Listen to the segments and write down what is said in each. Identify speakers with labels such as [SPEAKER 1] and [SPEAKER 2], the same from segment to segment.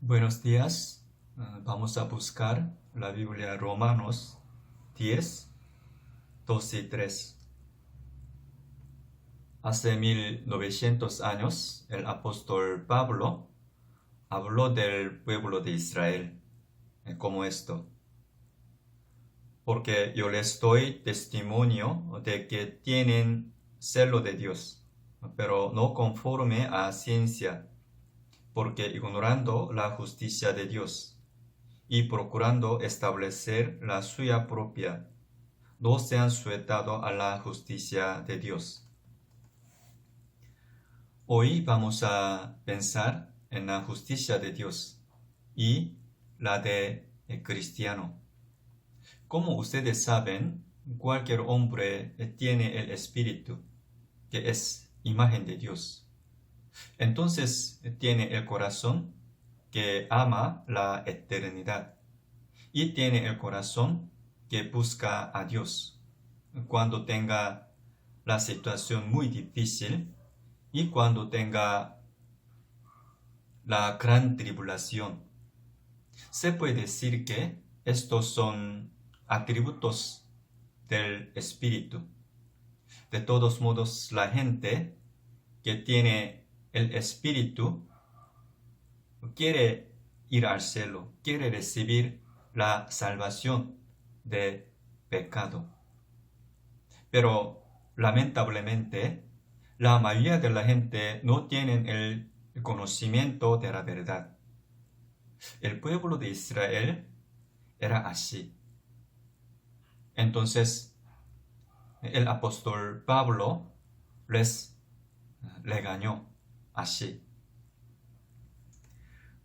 [SPEAKER 1] Buenos días. Vamos a buscar la Biblia Romanos 10, 12 y 3. Hace 1900 años, el apóstol Pablo habló del pueblo de Israel como esto. Porque yo les doy testimonio de que tienen celo de Dios, pero no conforme a ciencia, porque ignorando la justicia de Dios y procurando establecer la suya propia, no se han sujetado a la justicia de Dios. Hoy vamos a pensar en la justicia de Dios y la de cristiano. Como ustedes saben, cualquier hombre tiene el Espíritu, que es imagen de Dios. Entonces tiene el corazón que ama la eternidad y tiene el corazón que busca a Dios cuando tenga la situación muy difícil y cuando tenga la gran tribulación. Se puede decir que estos son atributos del Espíritu. De todos modos, la gente que tiene el Espíritu quiere ir al cielo, quiere recibir la salvación de pecado. Pero lamentablemente, la mayoría de la gente no tienen el conocimiento de la verdad. El pueblo de Israel era así. Entonces, el apóstol Pablo les regañó así.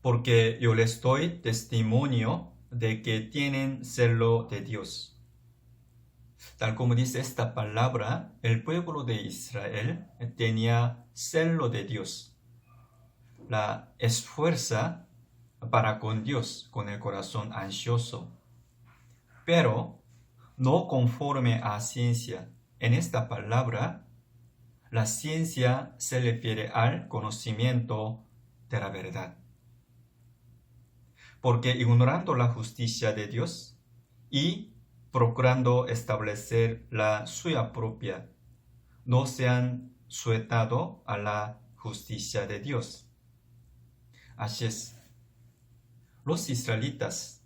[SPEAKER 1] Porque yo les doy testimonio de que tienen celo de Dios. Tal como dice esta palabra, el pueblo de Israel tenía celo de Dios. La esfuerza para con Dios, con el corazón ansioso. Pero no conforme a ciencia. En esta palabra, la ciencia se refiere al conocimiento de la verdad. Porque ignorando la justicia de Dios y procurando establecer la suya propia, no se han sujetado a la justicia de Dios. Así es. Los israelitas,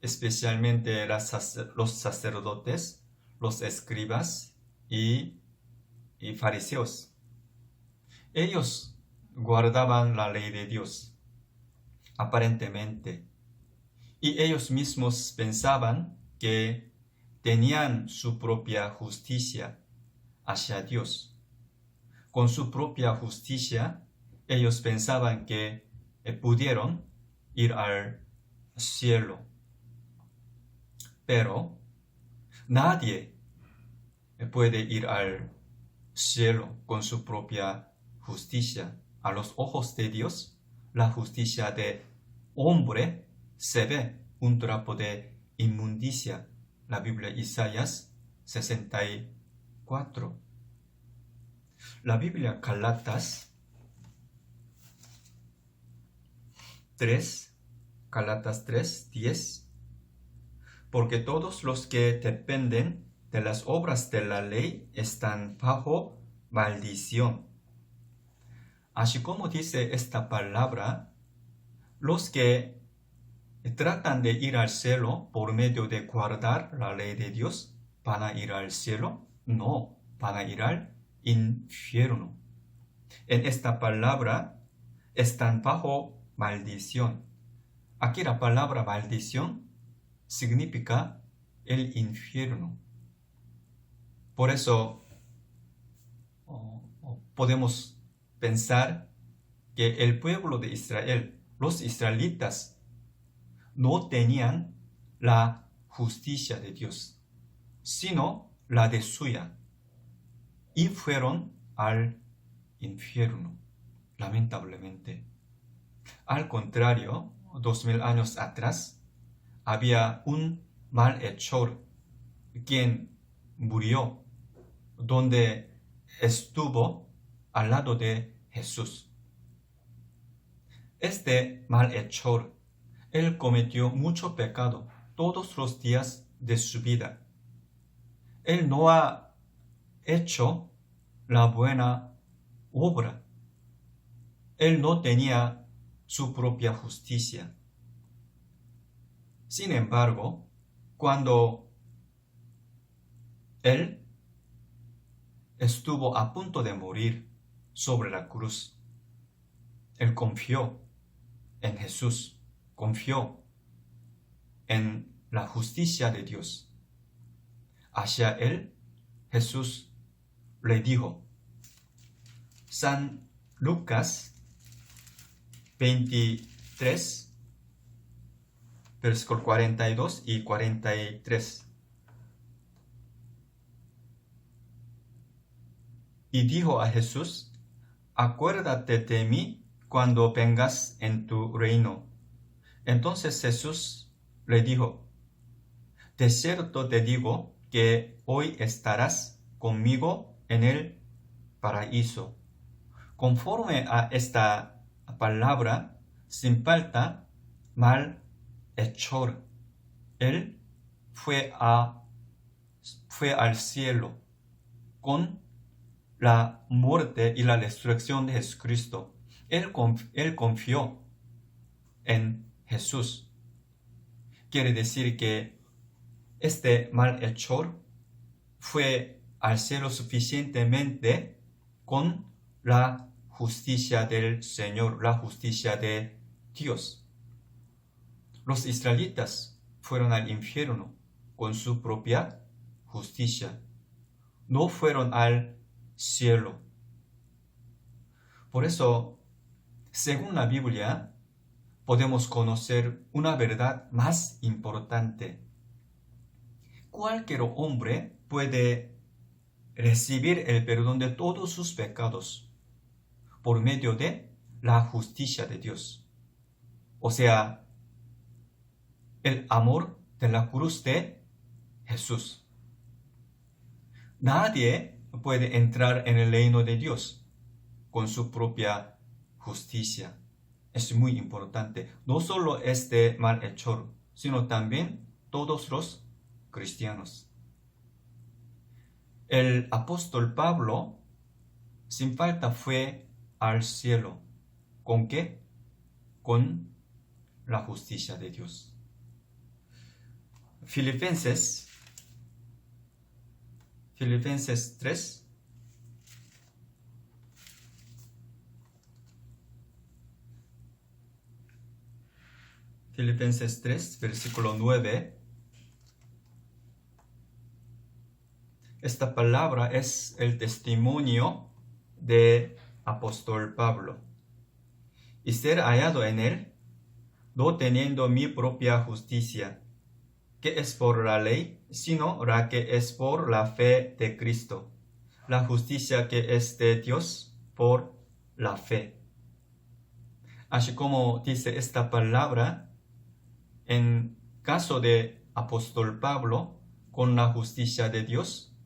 [SPEAKER 1] especialmente los sacerdotes, los escribas y fariseos, ellos guardaban la ley de Dios, aparentemente. Y ellos mismos pensaban que tenían su propia justicia hacia Dios. Con su propia justicia, ellos pensaban que pudieron ir al cielo. Pero nadie puede ir al cielo con su propia justicia. A los ojos de Dios, la justicia de hombre se ve un trapo de inmundicia. La Biblia Isaías 64. La Biblia Gálatas 3, 10. Porque todos los que dependen de las obras de la ley están bajo maldición. Así como dice esta palabra, los que tratan de ir al cielo por medio de guardar la ley de Dios, ¿van a ir al cielo? No, van a ir al infierno. En esta palabra están bajo maldición. Aquí la palabra maldición significa el infierno. Por eso podemos pensar que el pueblo de Israel, los israelitas, no tenían la justicia de Dios, sino la de suya, y fueron al infierno, lamentablemente. Al contrario, 2000 años atrás, había un malhechor quien murió, donde estuvo al lado de Jesús. Este malhechor Él cometió mucho pecado todos los días de su vida. Él no ha hecho la buena obra. Él no tenía su propia justicia. Sin embargo, cuando él estuvo a punto de morir sobre la cruz, él confió en Jesús, confió en la justicia de Dios. Hacia él, Jesús le dijo, San Lucas 23, versículos 42 y 43. Y dijo a Jesús, acuérdate de mí cuando vengas en tu reino. Entonces Jesús le dijo, de cierto te digo que hoy estarás conmigo en el paraíso. Conforme a esta palabra, sin falta, malhechor, él fue al cielo con la muerte y la resurrección de Jesucristo. Él confió en Jesús. Quiere decir que este malhechor fue al cielo suficientemente con la justicia del Señor, la justicia de Dios. Los israelitas fueron al infierno con su propia justicia. No fueron al cielo. Por eso, según la Biblia, podemos conocer una verdad más importante. Cualquier hombre puede recibir el perdón de todos sus pecados por medio de la justicia de Dios. O sea, el amor de la cruz de Jesús. Nadie puede entrar en el reino de Dios con su propia justicia. Es muy importante. No solo este malhechor, sino también todos los cristianos. El apóstol Pablo, sin falta, fue al cielo. ¿Con qué? Con la justicia de Dios. Filipenses 3. Filipenses 3, versículo 9. Esta palabra es el testimonio de apóstol Pablo. Y ser hallado en él, no teniendo mi propia justicia, que es por la ley, sino la que es por la fe de Cristo, la justicia que es de Dios por la fe. Así como dice esta palabra, en caso de apóstol Pablo, con la justicia de Dios,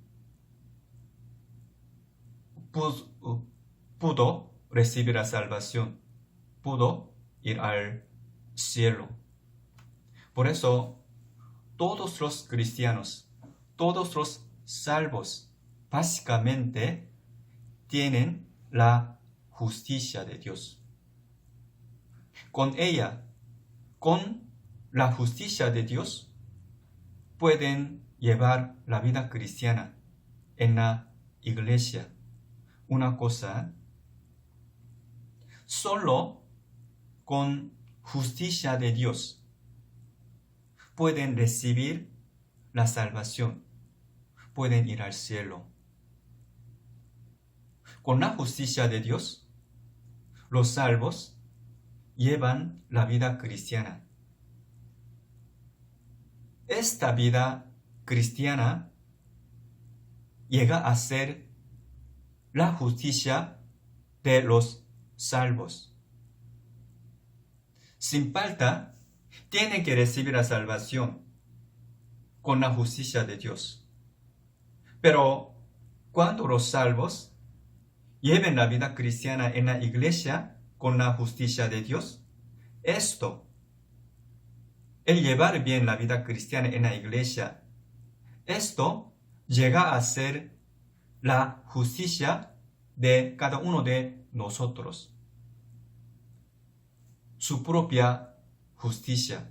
[SPEAKER 1] pudo recibir la salvación, pudo ir al cielo. Por eso, todos los cristianos, todos los salvos, básicamente tienen la justicia de Dios. Con ella, con la justicia de Dios, pueden llevar la vida cristiana en la iglesia. Una cosa, solo con justicia de Dios pueden recibir la salvación, pueden ir al cielo. Con la justicia de Dios, los salvos llevan la vida cristiana. Esta vida cristiana llega a ser la justicia de los salvos. Sin falta, tienen que recibir la salvación con la justicia de Dios. Pero cuando los salvos lleven la vida cristiana en la iglesia con la justicia de Dios, esto el llevar bien la vida cristiana en la iglesia, esto llega a ser la justicia de cada uno de nosotros. Su propia justicia.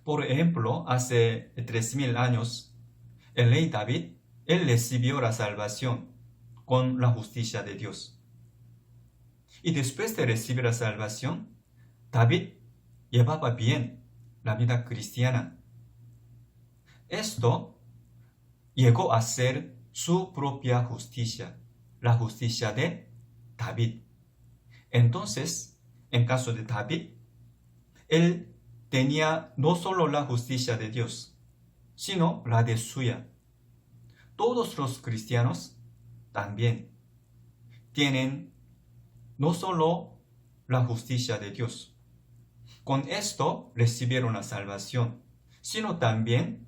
[SPEAKER 1] Por ejemplo, hace 3000 años, el rey David, él recibió la salvación con la justicia de Dios. Y después de recibir la salvación, David llevaba bien la vida cristiana. Esto llegó a ser su propia justicia, la justicia de David. Entonces, en caso de David, él tenía no solo la justicia de Dios, sino la de suya. Todos los cristianos también tienen no solo la justicia de Dios. Con esto recibieron la salvación, sino también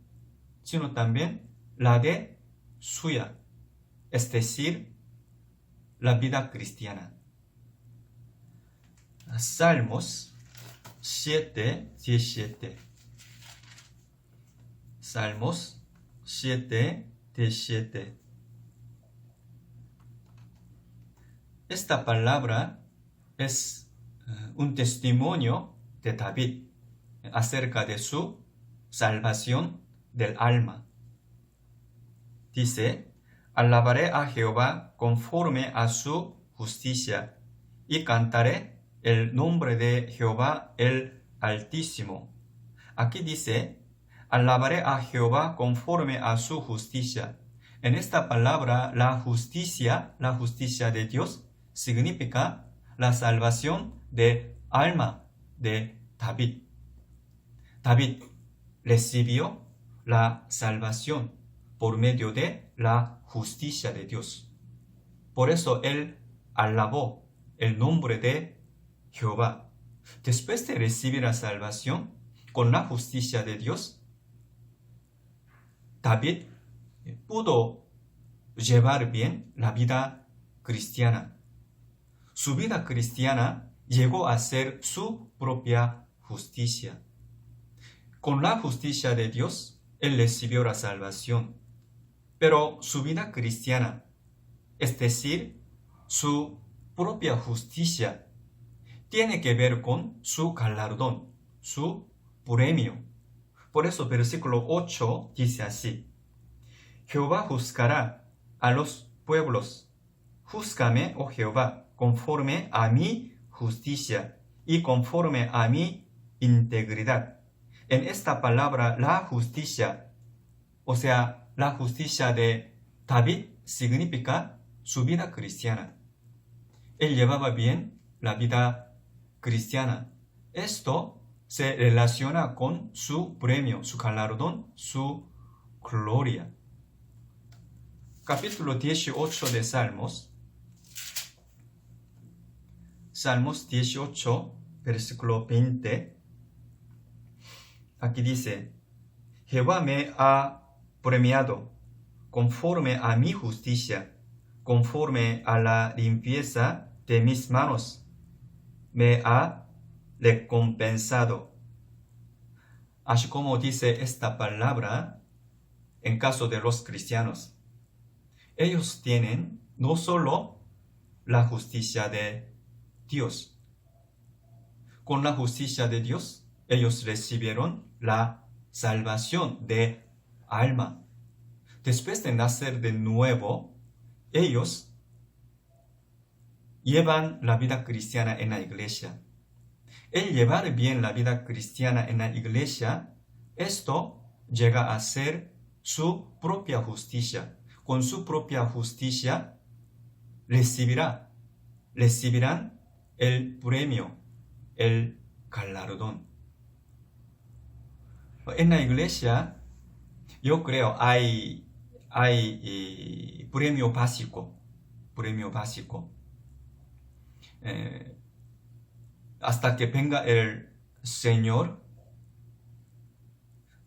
[SPEAKER 1] la de suya, es decir, la vida cristiana. Salmos 7:17. Salmos 7:17. Esta palabra es un testimonio de David acerca de su salvación del alma. Dice: alabaré a Jehová conforme a su justicia y cantaré el nombre de Jehová el Altísimo. Aquí dice: alabaré a Jehová conforme a su justicia. En esta palabra, la justicia de Dios, significa la salvación del alma de David. David recibió la salvación por medio de la justicia de Dios. Por eso él alabó el nombre de Jehová. Después de recibir la salvación con la justicia de Dios, David pudo llevar bien la vida cristiana. Su vida cristiana llegó a ser su propia justicia. Con la justicia de Dios, él recibió la salvación. Pero su vida cristiana, es decir, su propia justicia, tiene que ver con su galardón, su premio. Por eso versículo 8 dice así: Jehová juzgará a los pueblos. Júzgame, oh Jehová, conforme a mi justicia y conforme a mi integridad. En esta palabra, la justicia, o sea, la justicia de David, significa su vida cristiana. Él llevaba bien la vida cristiana. Esto se relaciona con su premio, su galardón, su gloria. Capítulo 18 de Salmos. Salmos 18, versículo 20. Aquí dice: Jehová me ha premiado conforme a mi justicia, conforme a la limpieza de mis manos, me ha recompensado. Así como dice esta palabra, en caso de los cristianos, ellos tienen no solo la justicia de Dios. Con la justicia de Dios, ellos recibieron la salvación de alma. Después de nacer de nuevo, ellos llevan la vida cristiana en la iglesia. El llevar bien la vida cristiana en la iglesia, esto llega a ser su propia justicia. Con su propia justicia recibirán el premio, el galardón. En la iglesia, yo creo, hay premio básico. Hasta que venga el Señor,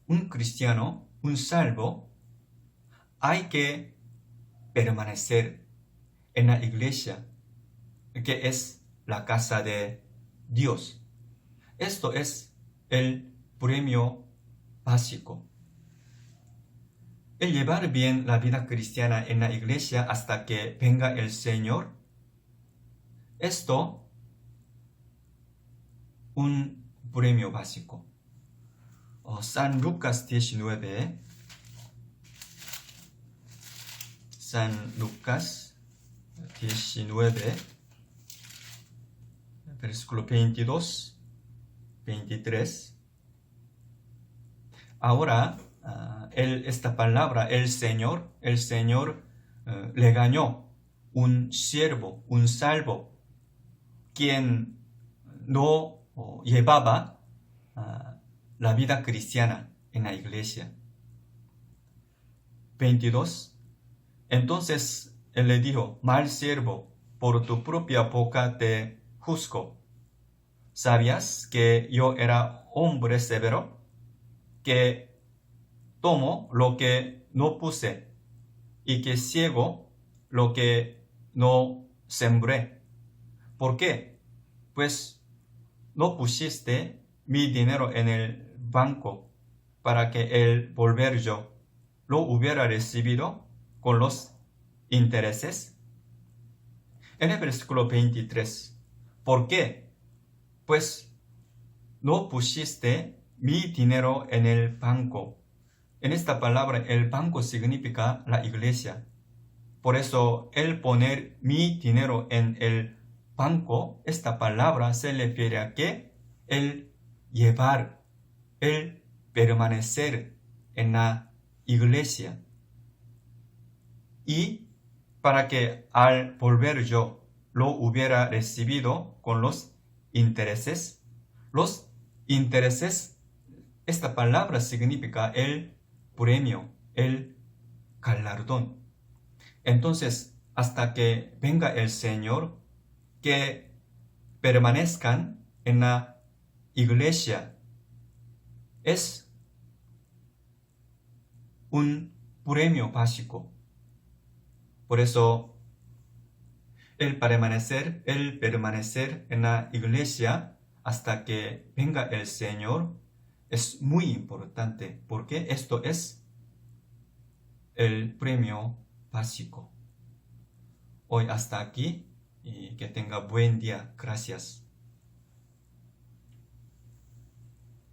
[SPEAKER 1] un cristiano, un salvo, hay que permanecer en la iglesia, que es la casa de Dios. Esto es el premio básico. El llevar bien la vida cristiana en la iglesia hasta que venga el Señor, esto un premio básico. San Lucas 19, San Lucas 19, versículo 22, 23. Ahora, esta palabra, el Señor le ganó un siervo, un salvo, quien no llevaba la vida cristiana en la iglesia. 22. Entonces él le dijo: mal siervo, por tu propia boca te juzgo. ¿Sabías que yo era hombre severo, que tomo lo que no puse, y que ciego lo que no sembré? ¿Por qué? Pues no pusiste mi dinero en el banco, para que el volver yo lo hubiera recibido con los intereses. En el versículo 23, ¿por qué? Pues no pusiste mi dinero en el banco. En esta palabra, el banco significa la iglesia. Por eso, el poner mi dinero en el banco, esta palabra se refiere a que el llevar, el permanecer en la iglesia. Y para que al volver yo lo hubiera recibido con los intereses. Los intereses, esta palabra significa el premio, el galardón. Entonces, hasta que venga el Señor, que permanezcan en la iglesia, es un premio básico. Por eso, el permanecer en la iglesia hasta que venga el Señor es muy importante, porque esto es el premio básico. Hoy hasta aquí, y que tenga buen día. Gracias.